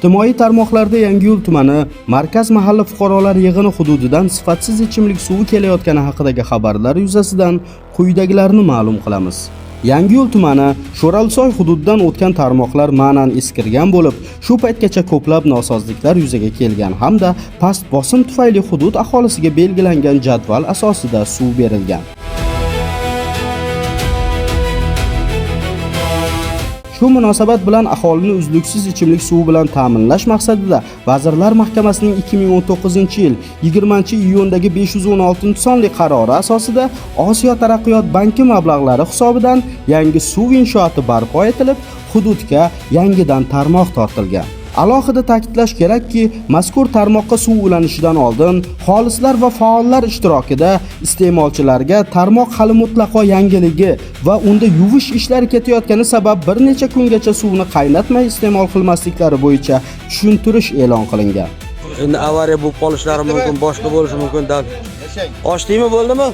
Ijtimoiy tarmoqlarda Yangiyo'l tumani Markaz mahalla fuqarolar yig'ini hududidan sifatsiz ichimlik suvi kelayotgani haqidagi xabarlar yuzasidan quyidagilarni ma'lum qilamiz. Yangiyo'l tumani Sho'ralsoy hududidan o'tgan tarmoqlar ma'nan eskirgan bo'lib, shu paytgacha ko'plab nosozliklar yuzaga kelgan hamda past bosim tufayli hudud aholisiga belgilangan jadval asosida suv berilgan. Shu munosabat bilan aholini uzluksiz ichimlik suvi bilan ta'minlash maqsadida Vazirlar Mahkamasining 2019-yil 20-iyundagi 516-sonli qarori asosida Osiyo taraqqiyot banki mablag'lari hisobidan yangi suv inshooti barpo etilib, hududga yangidan tarmoq tortilgan. Alohida ta'kidlash kerakki, mazkur tarmoqqa suv ulanishidan oldin xolislar va faollar ishtirokida iste'molchilarga tarmoq hali mutlaqo yangiligi va unda yuvish ishlari ketayotgani sabab bir necha kungacha suvni qaynatmay iste'mol qilmasliklari bo'yicha tushuntirish e'lon qilingan. Endi avariya bo'lib qolishlari mumkin, boshqa bo'lishi mumkin. Ochdingmi, bo'ldimi?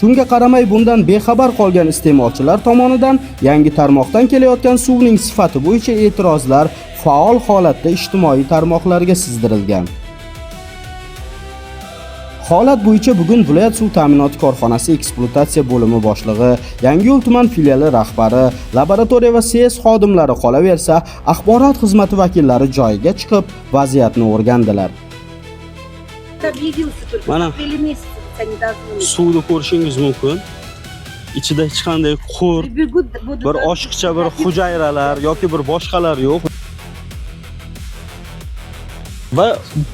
Shunga qaramay bundan bexabar qolgan iste'molchilar tomonidan yangi tarmoqdan kelayotgan suvning sifati bo'yicha e'tirozlar faol holatda ijtimoiy tarmoqlarga sizdirilgan. Holat bo'yicha bugun viloyat suv ta'minoti korxonasi ekspluatatsiya bo'limi boshlig'i, Yangiyo'l tuman filiali rahbari, laboratoriya va CS xodimlari qolaversa, axborot xizmati vakillari joyiga chiqib, vaziyatni o'rgandilar. Mana suvni ko'rishingiz mumkin. Ichida hech qanday qurt, bir oshiqcha bir hujayralar yoki bir boshqalar yo'q. Va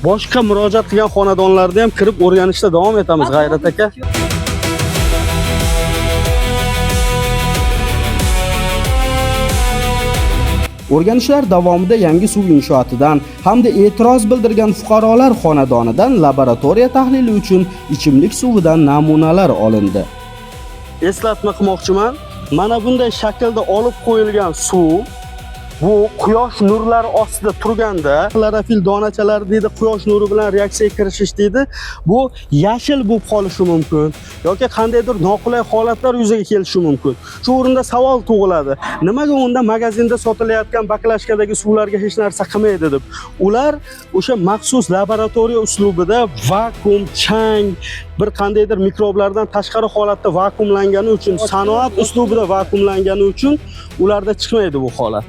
boshqa murojaat qilgan xonadonlarda ham kirib o'rganishda davom etamiz, G'ayrat aka. O'rganishlar davomida yangi suv inshootidan hamda e'tiroz bildirgan fuqarolar xonadonidan laboratoriya tahlili uchun ichimlik suvidan namunalar olindi. Eslatma qilmoqchiman, mana bunday shaklda olib qo'yilgan suv bu quyosh nurlari ostida turganda klorofil donachalari deydi, quyosh nuri bilan reaksiyaga kirishish deydi. Bu yashil bo'lib qolishi mumkin yoki qandaydir noqulay holatlar yuzaga kelishi mumkin. Shu o'rinda savol tug'iladi. Nimaga unda magazinda sotilayotgan baklashkadagi suvlarga hech narsa qilmaydi deb. Ular o'sha maxsus laboratoriya uslubida vakuum, chang, bir qandaydir mikroblardan tashqari holatda vakuumlangani uchun, sanoat uslubida vakuumlangani uchun ularda chiqmaydi bu holat.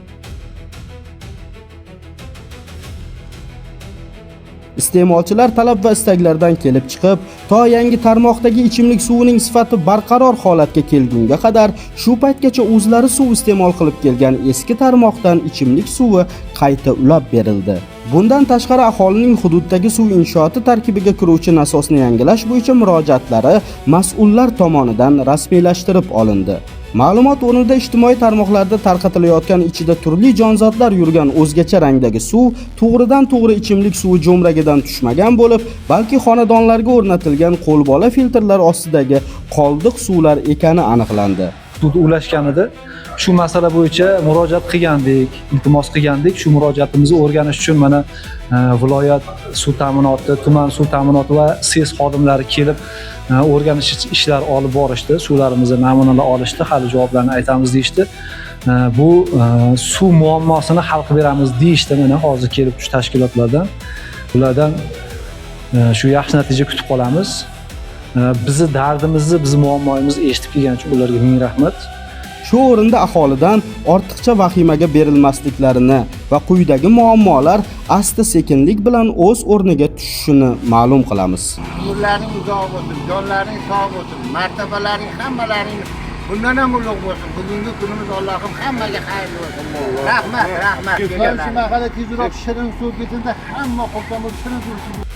Iste'molchilar talab va istaklardan kelib chiqib, to yangi tarmoqdagi ichimlik suvining sifati barqaror holatga kelgunga qadar shu paytgacha o'zlari suv iste'mol qilib kelgan eski tarmoqdan ichimlik suvi qayta ulab berildi. Bundan tashqari aholining hududdagi suv inshooti tarkibiga kiruvchi nasosni yangilash bo'yicha murojaatlari mas'ullar tomonidan rasmiylashtirib olindi. Ma'lumot o'rnida ijtimoiy tarmoqlarda tarqatilayotgan ichida turli jonzotlar yurgan o'zgacha rangdagi suv to'g'ridan-to'g'ri ichimlik suvi jo'mragidan tushmagan bo'lib, balki xonadonlarga o'rnatilgan qo'lbola filtrlar ostidagi qoldiq suvlar ekani aniqlandi. Sud ulashganida shu masala bo'yicha murojaat qilgandik, iltimos qilgandik. Shu murojaatimizni o'rganish uchun mana viloyat suv ta'minoti, tuman suv ta'minoti va CS xodimlari kelib o'rganish ishlari olib borishdi. Suvlarimizni namunalar olishdi, hali javoblarni aytamiz deyishdi. Bu suv muammosini hal qilib beramiz deyishdi. Mana hozir kelib shu tashkilotlardan ulardan shu yaxshi natija kutib qolamiz. Bizi dardimizni, bizi muammoyimizni eshitib kelgani uchun ularga ming rahmat. Shu o'rinda aholidan ortiqcha vahimaga berilmasliklarini va quyidagi muammolar asta-sekinlik bilan o'z o'rniga tushishini ma'lum qilamiz. Umrlaring uzoq bo'lsin, jonlaring sog' bo'lsin, martabalaring hammalaring bundan ham ulug' bo'lsin. Bugungi kunimiz Allohim hammaga xayr bo'lsin. Rahmat, rahmat. Shu mahalla tezroq shirin suv ketsa hamma xursand bo'lib shirin suv